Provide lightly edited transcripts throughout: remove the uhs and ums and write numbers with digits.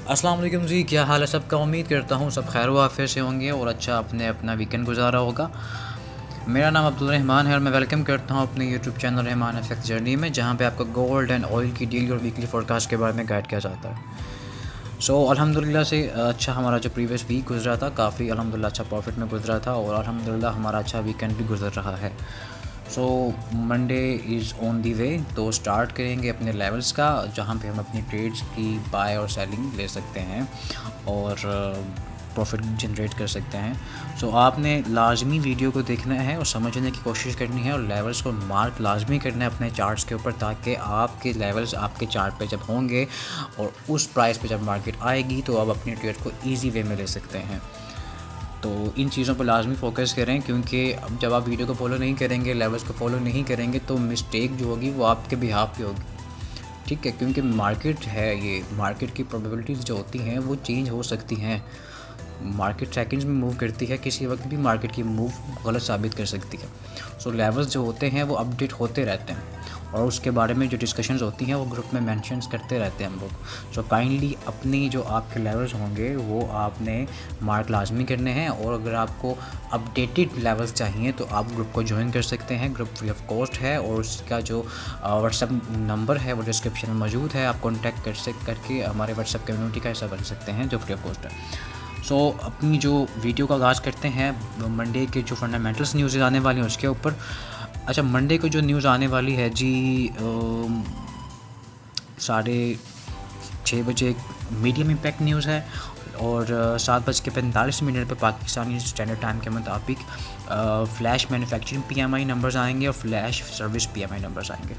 अस्सलाम वालेकुम जी, क्या हाल है सबका। उम्मीद करता हूँ सब खैर वाफ़ियत से होंगे और अच्छा आपने अपना वीकेंड गुजारा होगा। मेरा नाम अब्दुल रहमान है और मैं वेलकम करता हूँ अपने YouTube channel Rahman FX journey में, जहाँ पे आपको गोल्ड एंड ऑयल की डेली और वीकली फोरकास्ट के बारे में गाइड किया जाता है। अल्हम्दुलिल्लाह से अच्छा हमारा जो प्रीवियस वीक गुजरा था, काफ़ी अल्हम्दुलिल्लाह अच्छा प्रॉफिट में गुजरा था और अल्हम्दुलिल्लाह हमारा अच्छा वीकेंड भी गुजर रहा है। मंडे इज़ ऑन दी वे, तो स्टार्ट करेंगे अपने लेवल्स का, जहाँ पे हम अपनी ट्रेड्स की बाय और सेलिंग ले सकते हैं और प्रॉफिट जनरेट कर सकते हैं। आपने लाजमी वीडियो को देखना है और समझने की कोशिश करनी है और लेवल्स को मार्क लाजमी करना है अपने चार्ट्स के ऊपर, ताकि आपके लेवल्स आपके चार्ट पे जब होंगे और उस प्राइस पे जब मार्केट आएगी तो आप अपनी ट्रेड को ईजी वे में ले सकते हैं। तो इन चीज़ों पर लाजमी फ़ोकस करें, क्योंकि अब जब आप वीडियो को फॉलो नहीं करेंगे, लेवल्स को फॉलो नहीं करेंगे, तो मिस्टेक जो होगी वो आपके बिहाफ पे होगी। ठीक है, क्योंकि मार्केट है, ये मार्केट की प्रोबेबिलिटीज़ जो होती हैं वो चेंज हो सकती हैं। मार्केट सेकंड्स में मूव करती है, किसी वक्त भी मार्केट की मूव गलत साबित कर सकती है। लेवल्स जो होते हैं वो अपडेट होते रहते हैं और उसके बारे में जो डिस्कशंस होती हैं वो ग्रुप में मेंशंस करते रहते हैं हम लोग। काइंडली अपनी जो आपके लेवल्स होंगे वो आपने मार्क लाजमी करने हैं, और अगर आपको अपडेटेड लेवल्स चाहिए तो आप ग्रुप को ज्वाइन कर सकते हैं। ग्रुप फ्री ऑफ कॉस्ट है और उसका जो व्हाट्सएप नंबर है वो डिस्क्रिप्शन में मौजूद है। आप कॉन्टैक्ट करके हमारे व्हाट्सएप कम्युनिटी का हिस्सा बन सकते हैं जो फ्री ऑफ कॉस्ट है। अपनी जो वीडियो का आगाज़ करते हैं मंडे के जो फंडामेंटल्स न्यूज़ आने वाली हैं उसके ऊपर। अच्छा, मंडे को जो न्यूज़ आने वाली है जी, 6:30 मीडियम इम्पैक्ट न्यूज़ है और 7:45 पर पाकिस्तानी स्टैंडर्ड टाइम के मुताबिक फ्लैश मैन्युफैक्चरिंग पीएमआई नंबर्स आएंगे और फ्लैश सर्विस पीएमआई नंबर्स आएंगे।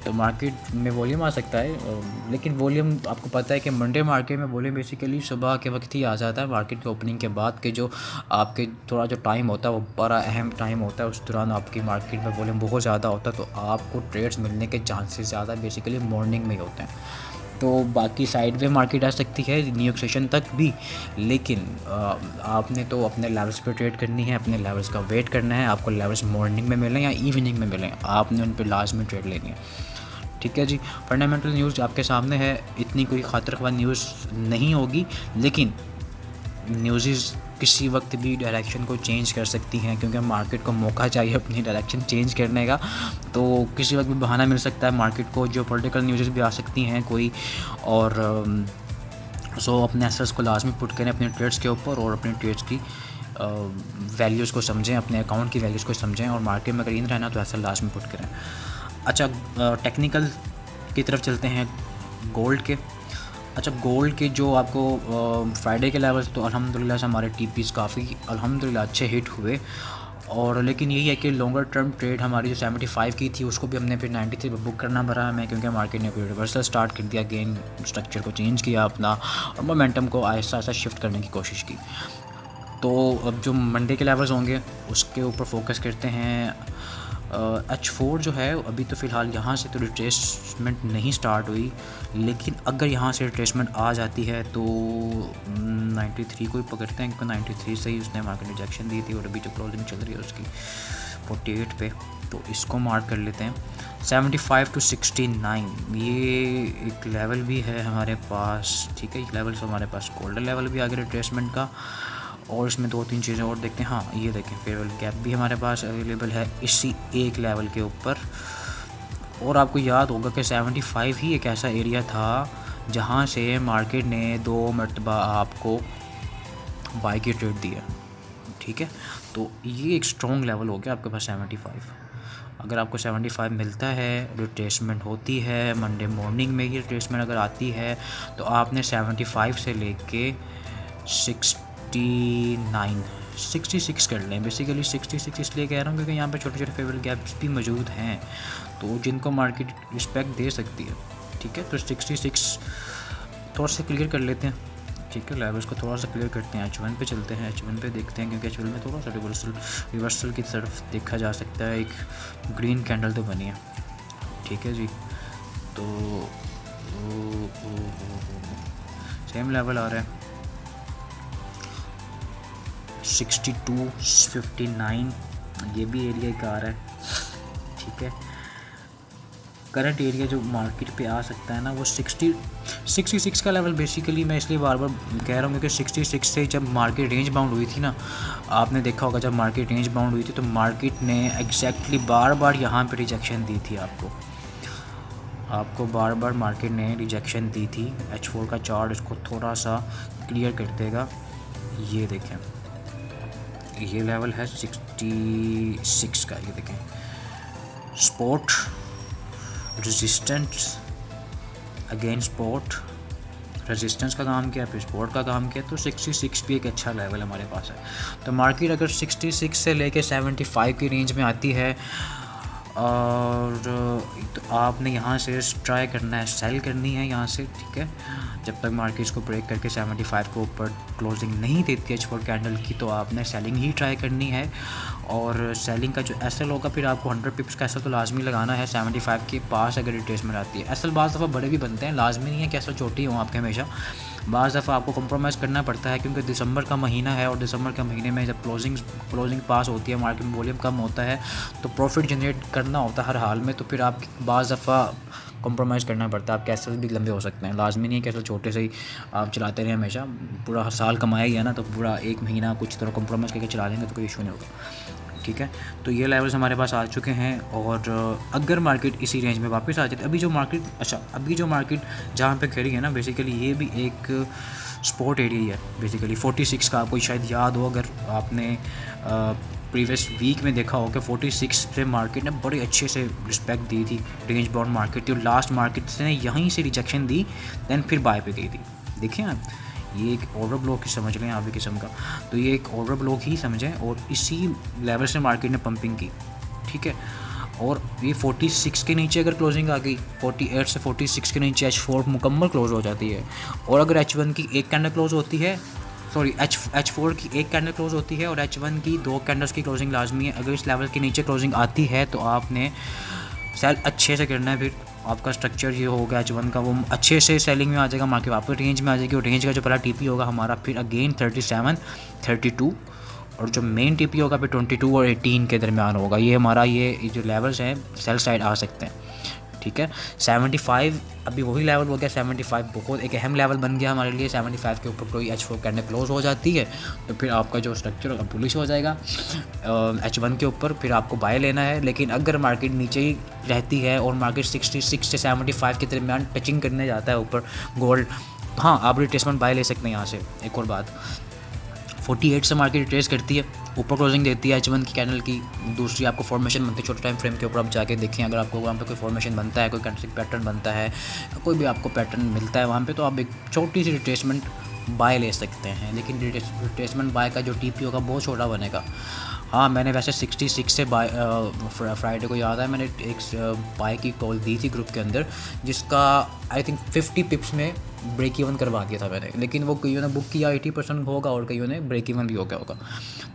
तो मार्केट में वॉल्यूम आ सकता है, लेकिन वॉल्यूम आपको पता है कि मंडे मार्केट में वॉल्यूम बेसिकली सुबह के वक्त ही आ जाता है। मार्केट के ओपनिंग के बाद के जो आपके थोड़ा जो टाइम होता है वो बड़ा अहम टाइम होता है। उस दौरान आपकी मार्केट में वॉल्यूम बहुत ज़्यादा होता है, तो आपको ट्रेड्स मिलने के चांसेस ज़्यादा बेसिकली मॉर्निंग में ही होते हैं। तो बाकी साइड वे मार्केट आ सकती है न्यूयॉर्क सेशन तक भी, लेकिन आपने तो अपने लेवल्स पे ट्रेड करनी है, अपने लेवल्स का वेट करना है। आपको लेवल्स मॉर्निंग में मिलें या इवनिंग में मिलें, आपने उन पे लाजमी ट्रेड लेनी है। ठीक है जी, फंडामेंटल न्यूज़ आपके सामने है, इतनी कोई ख़ातिर ख्वाह न्यूज़ नहीं होगी, लेकिन न्यूज़ किसी वक्त भी डायरेक्शन को चेंज कर सकती हैं, क्योंकि मार्केट को मौका चाहिए अपनी डायरेक्शन चेंज करने का। तो किसी वक्त भी बहाना मिल सकता है मार्केट को, जो पॉलिटिकल न्यूज़ भी आ सकती हैं कोई, और अपने एसेट्स को लाजमी पुट करें अपने ट्रेड्स के ऊपर और अपने ट्रेड्स की वैल्यूज़ को समझें, अपने अकाउंट की वैल्यूज़ को समझें और मार्केट में अगर इन रहना तो ऐसा लाजमी पुट करें। अच्छा, टेक्निकल की तरफ चलते हैं गोल्ड के। अच्छा, गोल्ड के जो आपको फ्राइडे के लेवल्स तो अल्हम्दुलिल्लाह से हमारे टीपीज़ काफ़ी अल्हम्दुलिल्लाह अच्छे हिट हुए, और लेकिन यही है कि लॉन्गर टर्म ट्रेड हमारी जो 75 की थी उसको भी हमने फिर 93 पे बुक करना पड़ा हमें, क्योंकि मार्केट ने फिर रिवर्सल स्टार्ट कर दिया, गेन स्ट्रक्चर को चेंज किया अपना और मोमेंटम को आहिस्ता आहिस्ता शिफ्ट करने की कोशिश की। तो अब जो मंडे के लेवल्स होंगे उसके ऊपर फोकस करते हैं। H4 जो है अभी तो फ़िलहाल यहाँ से तो रिट्रेसमेंट नहीं स्टार्ट हुई, लेकिन अगर यहाँ से रिट्रेसमेंट आ जाती है तो 93 को ही पकड़ते हैं, क्योंकि 93 से ही उसने मार्केट रिजेक्शन दी थी और अभी जो क्लोजिंग चल रही है उसकी 48 पे, तो इसको मार्क कर लेते हैं। 75 to 69 ये एक लेवल भी है हमारे पास। ठीक है, ये लेवल से हमारे पास गोल्डन लेवल भी आ गया रिट्रेसमेंट का, और इसमें 2-3 चीज़ें और देखते हैं। हाँ, ये देखें, फेयरवेल गैप भी हमारे पास अवेलेबल है इसी एक लेवल के ऊपर। और आपको याद होगा कि 75 ही एक ऐसा एरिया था जहाँ से मार्केट ने 2 मरतबा आपको बाई की ट्रेड दिया। ठीक है, तो ये एक स्ट्रॉन्ग लेवल हो गया आपके पास 75। अगर आपको 75 मिलता है, रिट्रेसमेंट होती है मंडे मॉर्निंग में, ही रिट्रेसमेंट अगर आती है तो आपने 75 से लेके 66 कर लें। बेसिकली 66 इसलिए कह रहा हूँ क्योंकि यहाँ पे छोटे छोटे फेवरेट गैप्स भी मौजूद हैं, तो जिनको मार्केट रिस्पेक्ट दे सकती है। ठीक है, तो 66 थोड़ा सा क्लियर कर लेते हैं। ठीक है, लेवल्स को थोड़ा सा क्लियर करते हैं। H1 पे चलते हैं, H1 पे देखते हैं, क्योंकि H1 में थोड़ा सा रिवर्सल की तरफ देखा जा सकता है। एक ग्रीन कैंडल तो बनी है। ठीक है जी, तो सेम लेवल आ रहा है 62-59, ये भी एरिया का आ रहा है। ठीक है, करंट एरिया जो मार्केट पे आ सकता है ना वो 66 का लेवल बेसिकली मैं इसलिए बार बार कह रहा हूँ क्योंकि 66 से जब मार्केट रेंज बाउंड हुई थी ना, आपने देखा होगा जब मार्केट रेंज बाउंड हुई थी तो मार्केट ने एग्जैक्टली बार बार यहाँ पे रिजेक्शन दी थी आपको बार बार मार्केट ने रिजेक्शन दी थी। H4 का चार्ट इसको थोड़ा सा क्लियर कर देगा। ये देखें, ये लेवल है 66 का, ये देखें support resistance again support resistance का काम किया, फिर सपोर्ट का काम किया, तो 66 भी एक अच्छा लेवल हमारे पास है। तो मार्केट अगर 66 से लेके 75 की रेंज में आती है और तो आपने यहाँ से ट्राई करना है, सेल करनी है यहाँ से, ठीक है। जब तक मार्केट इसको ब्रेक करके 75 को ऊपर क्लोजिंग नहीं देती है H4 कैंडल की, तो आपने सेलिंग ही ट्राई करनी है। और सेलिंग का जो एसएल होगा फिर आपको 100 पिप्स का एसएल तो लाजमी लगाना है 75 के पास अगर रिट्रेसमेंट आती है। एसएल बाज़ दफ़ा बड़े भी बनते हैं, लाजमी नहीं है कि एसएल छोटी हो आपके हमेशा, बाज़ दफ़ा आपको कॉम्प्रोमाइज़ करना पड़ता है क्योंकि दिसंबर का महीना है और दिसंबर के महीने में जब क्लोजिंग पास होती है, मार्केट में वॉल्यूम कम होता है तो प्रॉफिट जनरेट करना होता है हर हाल में, तो फिर आप बाज़ दफ़ा कॉम्प्रोमाइज़ करना पड़ता है। आपके एसएल भी लंबे हो सकते हैं, लाजमी नहीं है कि एसएल छोटे से ही आप चलाते रहें हमेशा, पूरा साल कमाया ही है ना, तो पूरा एक महीना कुछ तरह कॉम्प्रोमाइज़ करके चला लेंगे तो कोई इशू नहीं होगा, ठीक है। तो ये लेवल्स हमारे पास आ चुके हैं और अगर मार्केट इसी रेंज में वापस आ जाती है, अभी जो मार्केट जहाँ पे खड़ी है ना, बेसिकली ये भी एक स्पोर्ट एरिया ही है बेसिकली 46 का। आपको शायद याद हो, अगर आपने प्रीवियस वीक में देखा हो कि 46 से मार्केट ने बड़े अच्छे से रिस्पेक्ट दी थी, रेंज बाउंड मार्केट थी और लास्ट मार्केट से यहीं से रिजेक्शन दी, दैन फिर बाय पे गई थी। देखिए आप, ये एक ऑर्डर ब्लॉक ही समझ लें आप भी किस्म का, तो ये एक ऑर्डर ब्लॉक ही समझें और इसी लेवल से मार्केट ने पंपिंग की, ठीक है। और ये 46 के नीचे अगर क्लोजिंग आ गई, 48 से 46 के नीचे H4 मुकम्मल क्लोज हो जाती है। और अगर H1 की एक कैंडल क्लोज होती है, सॉरी H4 की एक कैंडल क्लोज होती है और H1 की 2 कैंडल्स की क्लोजिंग लाजमी है। अगर इस लेवल के नीचे क्लोजिंग आती है तो आपने सेल अच्छे से करना है। फिर आपका स्ट्रक्चर ये होगा H1 का, वो अच्छे से सेलिंग में आ जाएगा, मार्केट वापस रेंज में आ जाएगी और रेंज का जो पहला टीपी होगा हमारा फिर अगेन 37, 32 और जो मेन टीपी होगा फिर 22 और 18 के दरमियान होगा। ये हमारा ये जो लेवल्स हैं सेल साइड आ सकते हैं, ठीक है। 75 अभी वही लेवल हो गया, 75 बहुत एक अहम लेवल बन गया हमारे लिए। 75 के ऊपर कोई H4 कैंडल क्लोज हो जाती है तो फिर आपका जो स्ट्रक्चर होगा बुलिश हो जाएगा H1 के ऊपर, फिर आपको बाय लेना है। लेकिन अगर मार्केट नीचे ही रहती है और मार्केट 66 से 75 के दरमियान टचिंग करने जाता है ऊपर गोल्ड, हाँ आप रिट्रेसमेंट बाय ले सकते हैं यहाँ से। एक और बात, 48 से मार्केट रिट्रेस करती है, ऊपर क्लोजिंग देती है H1 की कैंडल की, दूसरी आपको फॉर्मेशन बनती है छोटे टाइम फ्रेम के ऊपर। आप जाके देखें, अगर आपको वहाँ पे कोई फॉर्मेशन बनता है, कोई कैंडलस्टिक पैटर्न बनता है, कोई भी आपको पैटर्न मिलता है वहाँ पे, तो आप एक छोटी सी रिट्रेसमेंट बाय ले सकते हैं। लेकिन रिट्रेसमेंट बाय का जो टीपी होगा बहुत छोटा बनेगा। हाँ मैंने वैसे 66 से बाय फ्राइडे को याद है मैंने एक बाय की कॉल दी थी ग्रुप के अंदर, जिसका आई थिंक 50 पिप्स में ब्रेक इवन करवा दिया था मैंने, लेकिन वो कईयों ने बुक किया 80% होगा और कईयों ने ब्रेक इवन भी हो गया होगा।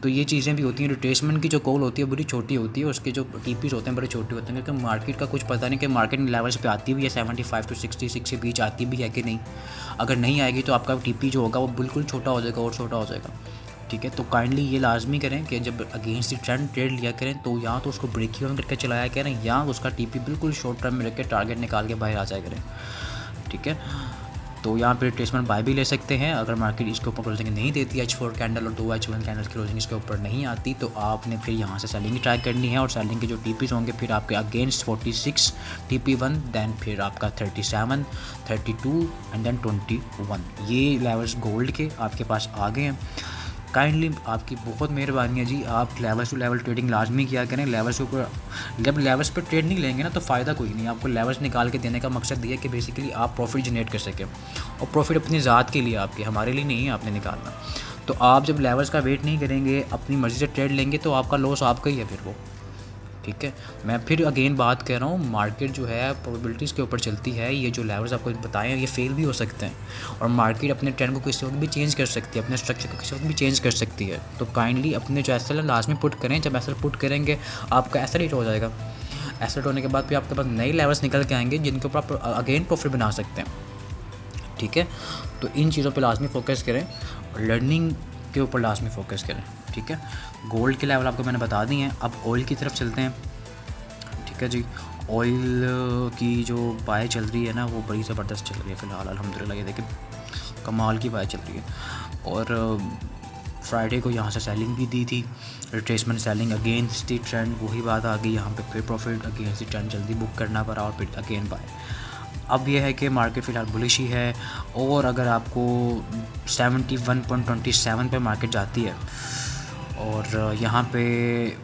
तो ये चीज़ें भी होती हैं। रिट्रेसमेंट की जो कॉल होती है बड़ी छोटी होती है, उसके जो टीपीस होते हैं बड़े छोटे होते हैं, क्योंकि मार्केट का कुछ पता नहीं कि मार्केट लेवल्स पे आती भी है 75 to 66 के बीच आती भी है कि नहीं। अगर नहीं आएगी तो आपका टीपी जो होगा वो बिल्कुल छोटा हो जाएगा और छोटा हो जाएगा, ठीक है। तो काइंडली ये लाजमी करें कि जब अगेंस्ट द ट्रेंड ट्रेड लिया करें तो या तो उसको ब्रेक इवन करके चलाया करें या उसका टीपी बिल्कुल शॉर्ट टर्म में रख के टारगेट निकाल के बाहर आ जाया करें, ठीक है। तो यहाँ पे रिट्रेसमेंट बाय भी ले सकते हैं। अगर मार्केट इसके ऊपर क्लोजिंग नहीं देती H4 कैंडल और 2 H1 कैंडल की क्लोजिंग इसके ऊपर नहीं आती तो आपने फिर यहाँ से सेलिंग ट्राई करनी है। और सेलिंग के जो टीपीज होंगे फिर आपके अगेंस्ट 46 TP1, दैन फिर आपका 37, 32 एंड देन 21। ये लेवल्स गोल्ड के आपके पास आ गए हैं। काइंडली आपकी बहुत मेहरबानी है जी, आप लेवल्स टू लेवल ट्रेडिंग लाजमी किया करें। लेवल्स के ऊपर जब लेवल्स पर ट्रेड नहीं लेंगे ना तो फ़ायदा कोई नहीं। आपको लेवल्स निकाल के देने का मकसद ये है कि बेसिकली आप प्रॉफिट जनरेट कर सकें, और प्रॉफिट अपनी ज़ात के लिए आपके, हमारे लिए नहीं है आपने निकालना। तो आप जब लेवल्स का वेट नहीं करेंगे, अपनी मर्ज़ी से ट्रेड लेंगे तो आपका लॉस आपका ही है फिर वो, ठीक है। मैं फिर अगेन बात कर रहा हूँ, मार्केट जो है प्रोबेबिलिटीज़ के ऊपर चलती है। ये जो लेवल्स आपको बताए हैं ये फेल भी हो सकते हैं और मार्केट अपने ट्रेंड को किसी वक्त भी चेंज कर सकती है, अपने स्ट्रक्चर को किसी वक्त भी चेंज कर सकती है। तो काइंडली अपने जो एसएल लास्ट में पुट करें। जब एसएल पुट करेंगे आपका एसएल हिट हो जाएगा। एसएल होने के बाद फिर आपके पास नए लेवल्स निकल के आएंगे जिनके ऊपर आप अगेन प्रॉफिट बना सकते हैं, ठीक है। तो इन चीज़ों पर लाजमी फोकस करें और लर्निंग के ऊपर लाजमी फोकस करें, ठीक है। गोल्ड के लेवल आपको मैंने बता दिए हैं। अब ऑयल की तरफ चलते हैं, ठीक है जी। ऑयल की जो बाय चल रही है ना वो बड़ी ज़बरदस्त चल रही है फ़िलहाल अल्हम्दुलिल्लाह। ये देखें कमाल की बाय चल रही है। और फ्राइडे को यहाँ से सेलिंग भी दी थी, retracement selling against the trend, वही बात आ गई यहाँ पे फिर प्रॉफिट अगेंस्ट द ट्रेंड, जल्दी बुक करना पड़ा और फिर अगेन बाय। अब यह है कि मार्केट फ़िलहाल बुलिश ही है। और अगर आपको 71.27 पे मार्केट जाती है और यहाँ पे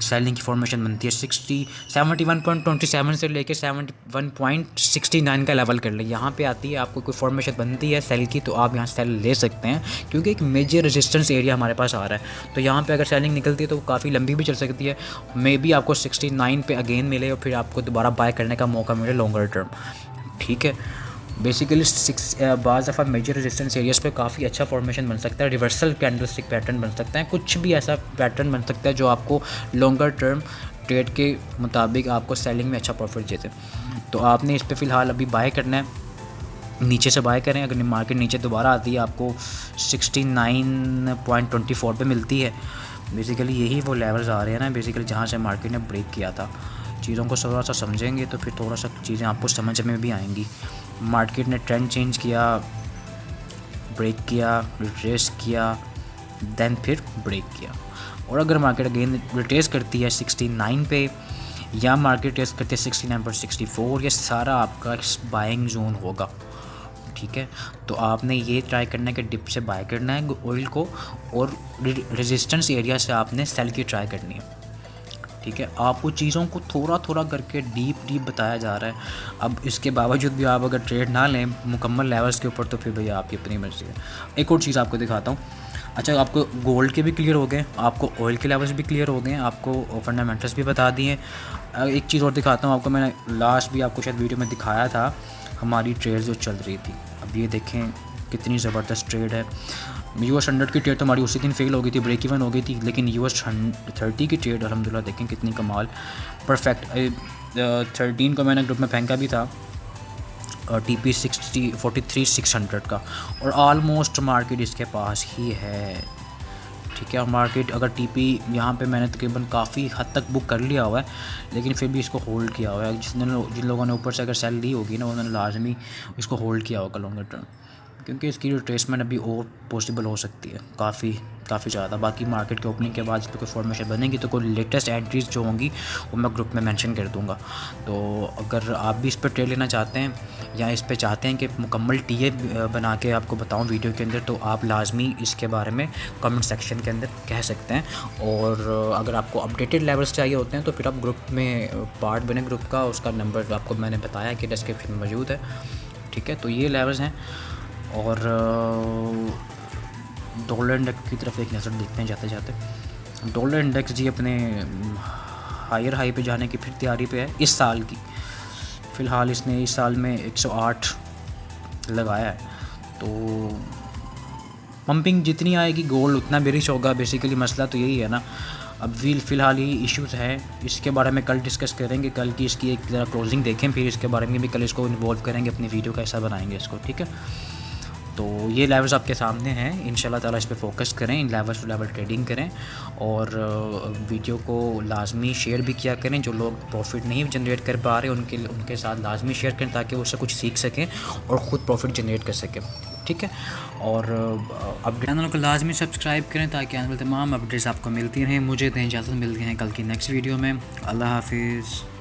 सेलिंग की फॉर्मेशन बनती है 71.27 से लेके 71.69 का लेवल कर ले, यहाँ पे आती है आपको कोई फॉर्मेशन बनती है सेल की तो आप यहाँ सेल ले सकते हैं, क्योंकि एक मेजर रेजिस्टेंस एरिया हमारे पास आ रहा है। तो यहाँ पे अगर सेलिंग निकलती है तो काफ़ी लंबी भी चल सकती है, मे बी आपको 69 पे अगेन मिले और फिर आपको दोबारा बाय करने का मौका मिले लॉन्गर टर्म। ठीक है, बेसिकली बाज़ दफ़ा मेजर रेजिस्टेंस एरियाज़ पे काफ़ी अच्छा फॉर्मेशन बन सकता है, रिवर्सल कैंडलस्टिक पैटर्न बन सकता है, कुछ भी ऐसा पैटर्न बन सकता है जो आपको लॉन्गर टर्म ट्रेड के मुताबिक आपको सेलिंग में अच्छा प्रॉफिट देते। तो आपने इस पे फ़िलहाल अभी बाय करना है, नीचे से बाय करें। अगर मार्केट नीचे दोबारा आती है आपको 69.24 पे मिलती है, बेसिकली यही वो लेवल्स आ रहे हैं ना बेसिकली जहाँ से मार्केट ने ब्रेक किया था। चीज़ों को थोड़ा सा समझेंगे तो फिर थोड़ा सा चीज़ें आपको समझ में भी आएंगी। मार्केट ने ट्रेंड चेंज किया, ब्रेक किया, रिट्रेस किया, देन फिर ब्रेक किया। और अगर मार्केट अगेन रिट्रेस करती है 69 पे या मार्केट टेस्ट करती है 69.64, ये सारा आपका बाइंग जोन होगा। ठीक है, तो आपने ये ट्राई करना है कि डिप से बाय करना है ऑयल को और रेजिस्टेंस एरिया से आपने सेल की ट्राई करनी है। ठीक है, आपको चीज़ों को थोड़ा थोड़ा करके डीप बताया जा रहा है। अब इसके बावजूद भी आप अगर ट्रेड ना लें मुकम्मल लेवल्स के ऊपर तो फिर भैया आपकी अपनी मर्ज़ी है। एक और चीज़ आपको दिखाता हूँ। अच्छा, आपको गोल्ड के भी क्लियर हो गए, आपको ऑयल के लेवल्स भी क्लियर हो गए हैं, आपको फंडामेंटल्स भी बता दिए। एक चीज़ और दिखाता हूँ आपको, मैंने लास्ट भी आपको शायद वीडियो में दिखाया था हमारी ट्रेड जो चल रही थी। अब ये देखें कितनी ज़बरदस्त ट्रेड है। US 100 की ट्रेड तो हमारी उसी दिन फेल हो गई थी, ब्रेक इवन हो गई थी, लेकिन US 30 की ट्रेड अल्हम्दुलिल्लाह देखें कितनी कमाल परफेक्ट। 13 को मैंने ग्रुप में फेंका भी था TP 43,600 का, और ऑलमोस्ट मार्केट इसके पास ही है। ठीक है, और मार्केट अगर TP यहाँ पे मैंने तकरीबन काफ़ी हद तक बुक कर लिया हुआ है, लेकिन फिर भी इसको होल्ड किया हुआ है। जिन लोगों ने ऊपर से अगर सेल ली होगी ना उन्होंने लाजमी इसको होल्ड किया होगा लॉन्गर टर्म, क्योंकि इसकी रिट्रेसमेंट अभी और पॉसिबल हो सकती है काफ़ी ज़्यादा। बाकी मार्केट के ओपनिंग के बाद इस पर कोई फॉर्मेशन बनेगी तो कोई लेटेस्ट एंट्रीज जो होंगी वो मैं ग्रुप में मेंशन कर दूंगा। तो अगर आप भी इस पर ट्रेड लेना चाहते हैं या इस पर चाहते हैं कि मुकम्मल टीए बना के आपको बताऊं वीडियो के अंदर, तो आप लाजमी इसके बारे में कमेंट सेक्शन के अंदर कह सकते हैं। और अगर आपको अपडेटेड लेवल्स चाहिए होते हैं तो फिर आप ग्रुप में पार्ट बने ग्रुप का, उसका नंबर आपको मैंने बताया कि डिस्क्रिप्शन में मौजूद है। ठीक है, तो ये लेवल्स हैं। और डॉलर इंडेक्स की तरफ एक नज़र देखते हैं जाते जाते। डॉलर इंडेक्स जी अपने हायर हाई पे जाने की फिर तैयारी पे है इस साल की। फ़िलहाल इसने इस साल में 108 लगाया है, तो पंपिंग जितनी आएगी गोल्ड उतना बेरिश होगा। बेसिकली मसला तो यही है ना। अब फ़िलहाल ही इश्यूज़ है, इसके बारे में कल डिस्कस करेंगे। कल की इसकी एक ज़रा क्लोजिंग देखें, फिर इसके बारे में भी कल इसको इन्वॉल्व करेंगे, अपनी वीडियो का हिस्सा बनाएंगे इसको। ठीक है, तो ये लेवल्स आपके सामने हैं, इंशाल्लाह ताला इस पे फोकस करें, इन लेवल्स टू लेवल ट्रेडिंग करें और वीडियो को लाजमी शेयर भी किया करें। जो लोग प्रॉफिट नहीं जनरेट कर पा रहे उनके साथ लाजमी शेयर करें ताकि वो उससे कुछ सीख सकें और ख़ुद प्रॉफिट जनरेट कर सकें। ठीक है, और अपडेट चैनल को लाजमी सब्सक्राइब करें ताकि आने वाले तमाम अपडेट्स आपको मिलती रहें। मुझे दें इजाज़त, मिलते हैं कल की नेक्स्ट वीडियो में। अल्लाह हाफिज़।